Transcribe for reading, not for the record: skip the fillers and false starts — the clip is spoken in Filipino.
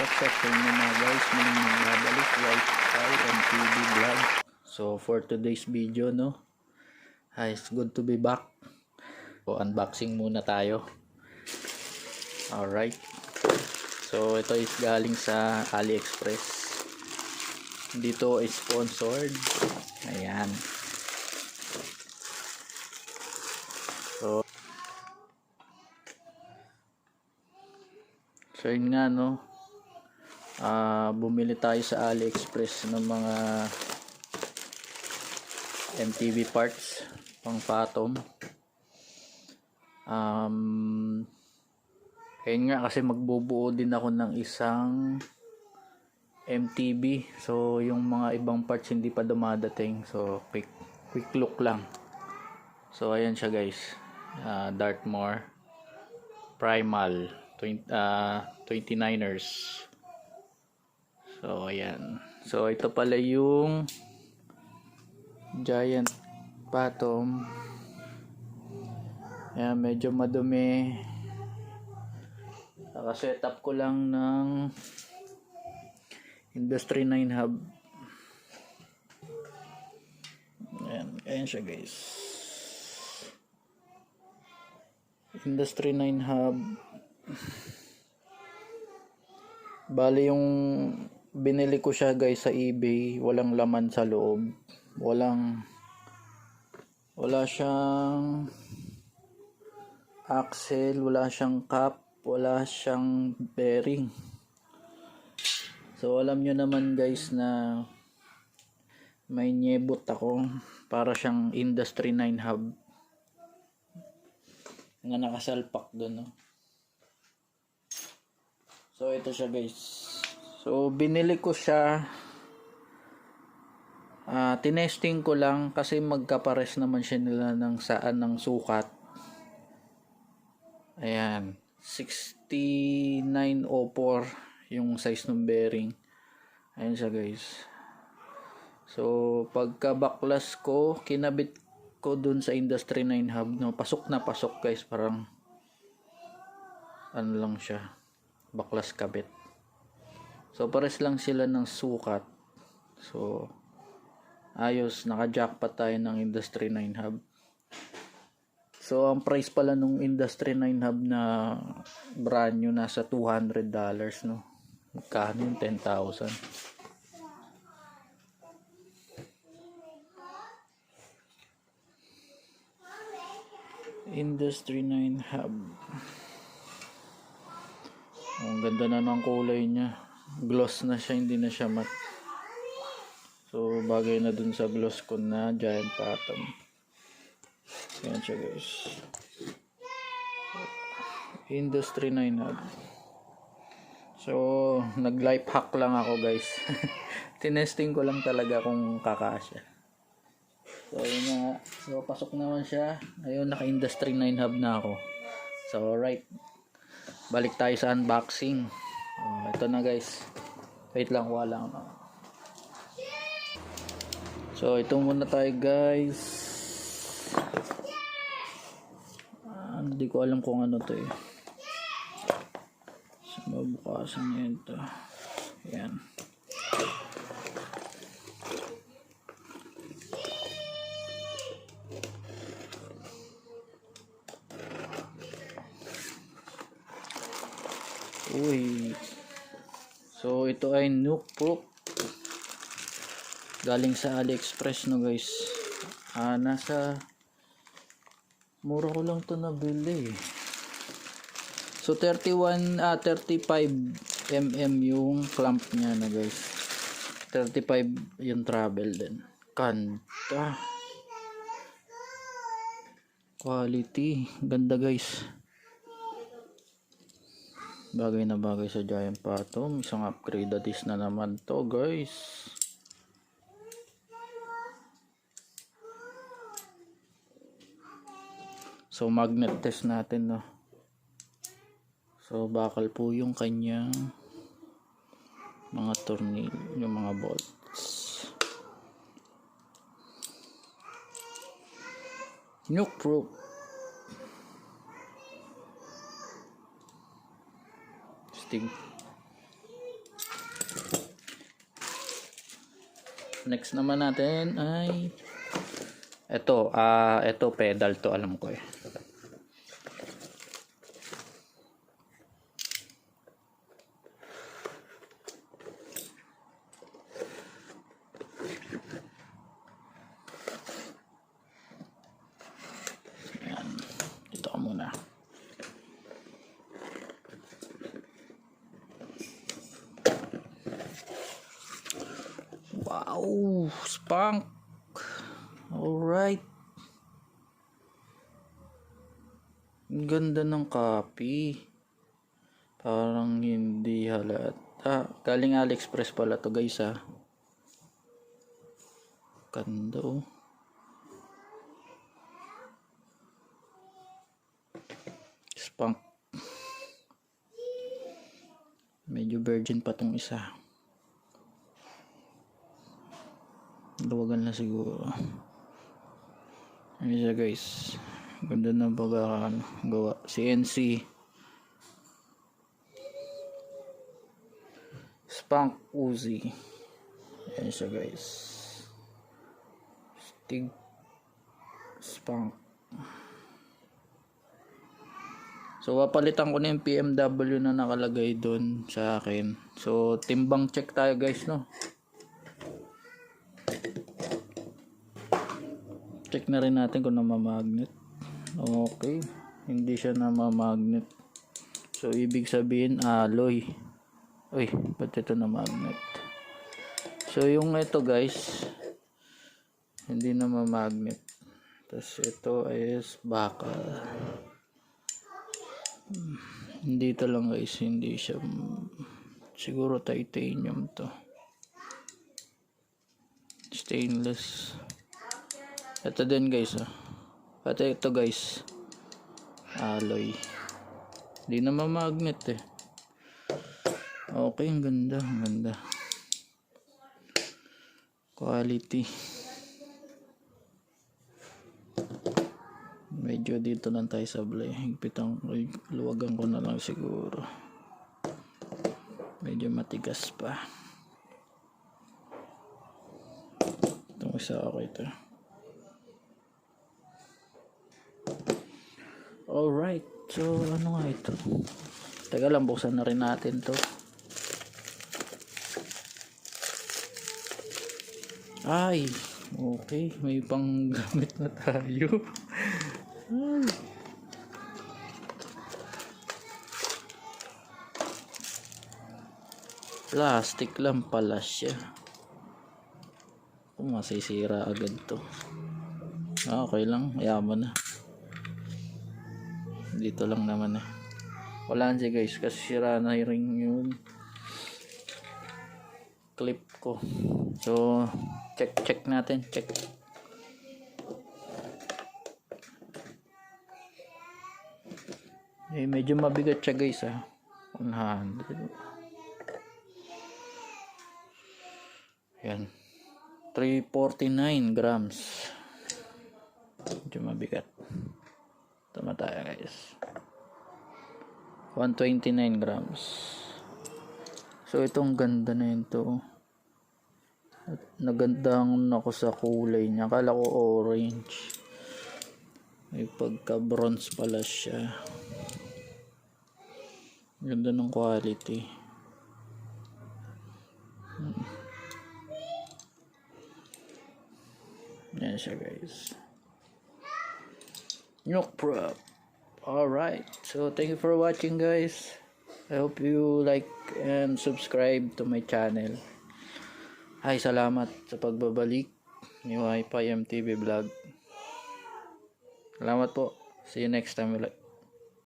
What's up sa inyo mga guys, muling nagbabalik Wi-Fi and TV vlog. So for today's video it's good to be back. So unboxing muna tayo. Alright, so ito is galing sa AliExpress. Dito is sponsored. Ayan. So yun nga bumili tayo sa AliExpress ng mga MTV parts pang Phantom. Ayun nga, kasi magbubuo din ako ng isang MTV. So yung mga ibang parts hindi pa dumadating. So quick look lang. So ayan siya guys. Dartmoor Primal 29ers. So ayan. So ito pala yung Giant Phantom. Ayan, medyo madumi. Naka-setup ko lang ng Industry 9 hub. Ayan siya guys. Industry 9 hub. Bali yung binili ko siya guys sa eBay, walang laman sa loob. Wala siyang axle, wala siyang cap, wala siyang bearing. So alam nyo naman guys na may nyebot ako, para siyang Industry 9 hub nga nakasalpak doon So ito siya guys. So binili ko siya, tinesting ko lang kasi magkapares naman siya nila ng saan ng sukat. Ayan, 6904 yung size ng bearing. Ayan siya guys. So pagka baklas ko, kinabit ko dun sa Industry 9 hub, pasok na pasok guys, parang ano lang siya, baklas kabit. So pares lang sila ng sukat. So ayos, naka-jackpot tayo ng Industry 9 hub. So ang price pala nung Industry 9 hub na brand new nasa $200 Magkano yung 10,000? Industry 9 hub. Ang ganda na ng kulay niya. Gloss na siya, hindi na siya matte. So bagay na dun sa gloss ko na Giant Phantom. Ayan siya guys. Industry 9 hub. So nag-life hack lang ako guys. Tinesting ko lang talaga kung kakasya. So yun nga. So pasok naman siya. Ayun, naka-Industry 9 hub na ako. So alright, balik tayo sa unboxing. Ito na guys. Wait lang, wala lang. So ito muna tayo guys. Hindi ko alam kung ano to So mabukasan niya ito. Ayan. Uy. So ito ay nuke proof. Galing sa AliExpress guys. Nasa mura ko lang to nabili. So 35 mm yung clamp niya guys. 35 yung travel din. Kanta. Quality. Ganda guys. Bagay na bagay sa Giant Phantom. Isang upgrade disc na naman to guys. So magnet test natin So bakal po yung kanyang mga tornilyo, yung mga bolts. Nuke proof. Stig. Next naman natin ay ito pedal to, alam ko eh. Ayan, dito ka muna. Wow, spunk. Alright. Ang ganda ng copy. Parang hindi halata. Galing AliExpress pala to guys ha. Ganda oh. Spunk. Medyo virgin pa tong isa. Luwagan na siguro. Ano siya guys. Ganda ng gawa. CNC. Spunk Uzi. Ayan siya guys. Stig Spunk. So papalitan ko na yung PMW na nakalagay doon sa akin. So timbang check tayo guys no. Check na rin natin kung namamagnet. Okay, hindi siya namamagnet. So ibig sabihin alloy. Uy, ba't ito na magnet? So yung ito guys, hindi namamagnet. Tapos ito is bakal. Dito lang guys, hindi siya, siguro titanium to. Stainless. Ito din guys pati ito guys alloy, hindi naman magnet eh. Okay, ang ganda quality. Medyo dito lang tayo sablay, higpitan, luwagan ko na lang siguro, medyo matigas pa itong isa. Okay ito. Alright, so ano nga ito? Teka lang, buksan na rin natin to. Ay, okay, may panggamit na tayo. Ay. Plastic lang pala siya. Kung masisira agad to. Okay lang, yaman na. Dito lang naman wala siya guys kasi sira na rin yung clip ko. So check natin, medyo mabigat siya guys 100. Yan, 349 grams. Medyo mabigat. Tama tayo guys, 129 grams. So itong ganda na ito. Nagandang ako sa kulay niya. Akala ko orange, may pagka bronze pala siya. Ganda ng quality. Yan siya guys. Nook Prop. Alright, so thank you for watching guys. I hope you like and subscribe to my channel. Ay, salamat sa pagbabalik ni Wi-Fi MTV Vlog. Salamat po. See you next time ulit.